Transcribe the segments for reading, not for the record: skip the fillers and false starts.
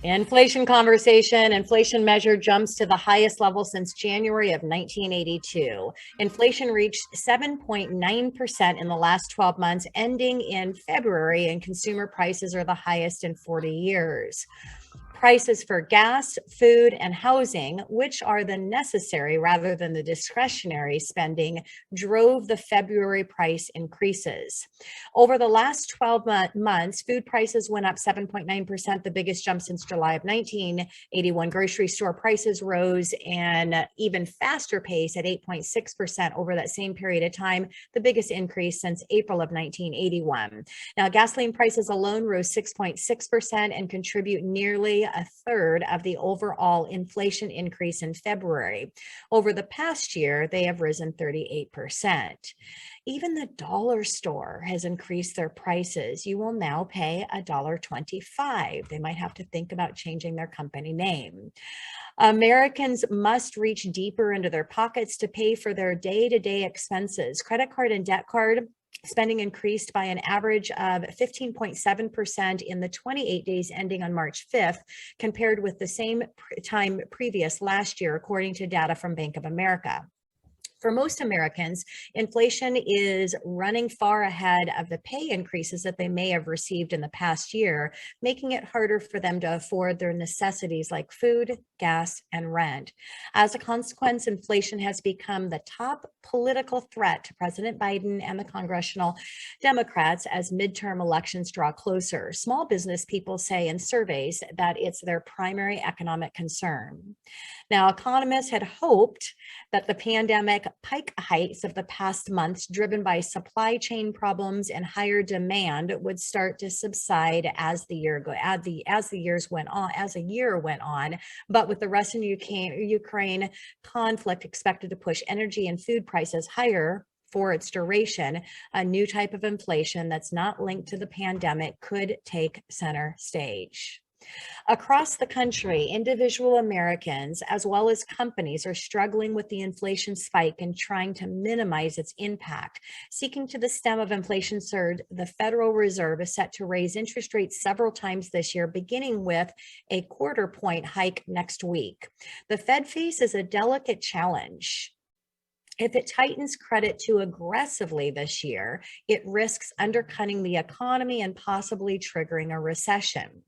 Inflation conversation. Inflation measure jumps to the highest level since January of 1982. Inflation reached 7.9% in the last 12 months, ending in February, and consumer prices are the highest in 40 years. Prices for gas, food, and housing, which are the necessary rather than the discretionary spending, drove the February price increases. Over the last 12 months, food prices went up 7.9%, the biggest jump since July of 1981. Grocery store prices rose an even faster pace at 8.6% over that same period of time, the biggest increase since April of 1981. Now, gasoline prices alone rose 6.6% and contribute nearly a third of the overall inflation increase in February. Over the past year, they have risen 38%. Even the dollar store has increased their prices. You will now pay $1.25. They might have to think about changing their company name. Americans must reach deeper into their pockets to pay for their day-to-day expenses. Credit card and debt card spending increased by an average of 15.7% in the 28 days ending on March 5th, compared with the same time previous last year, according to data from Bank of America. For most Americans, inflation is running far ahead of the pay increases that they may have received in the past year, making it harder for them to afford their necessities like food, gas, and rent. As a consequence, inflation has become the top political threat to President Biden and the congressional Democrats as midterm elections draw closer. Small business people say in surveys that it's their primary economic concern. Now, economists had hoped that the pandemic pike heights of the past months, driven by supply chain problems and higher demand, would start to subside as the year went on. But with the Russian-Ukraine conflict expected to push energy and food prices higher for its duration, a new type of inflation that's not linked to the pandemic could take center stage. Across the country, individual Americans as well as companies are struggling with the inflation spike and trying to minimize its impact. Seeking to the stem of inflation surge, the Federal Reserve is set to raise interest rates several times this year, beginning with a quarter-point hike next week. The Fed faces a delicate challenge. If it tightens credit too aggressively this year, it risks undercutting the economy and possibly triggering a recession.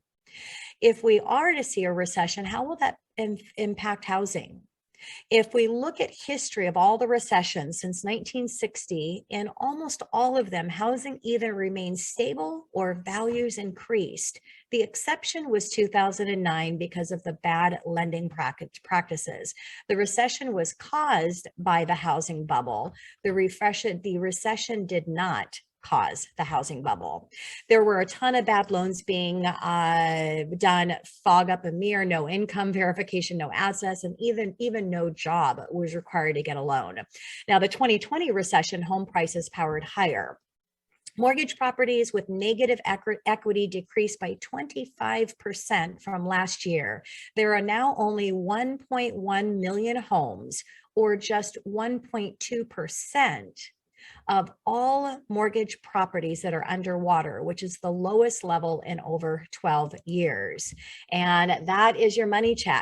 If we are to see a recession, how will that impact housing? If we look at history of all the recessions since 1960, in almost all of them, housing either remained stable or values increased. The exception was 2009 because of the bad lending practices. The recession was caused by the housing bubble. The recession did not cause the housing bubble. There were a ton of bad loans being done, fog up a mirror, no income verification, no assets, and even no job was required to get a loan. Now, the 2020 recession, home prices powered higher. Mortgage properties with negative equity decreased by 25% from last year. There are now only 1.1 million homes, or just 1.2%. of all mortgage properties that are underwater, which is the lowest level in over 12 years. And that is your money check.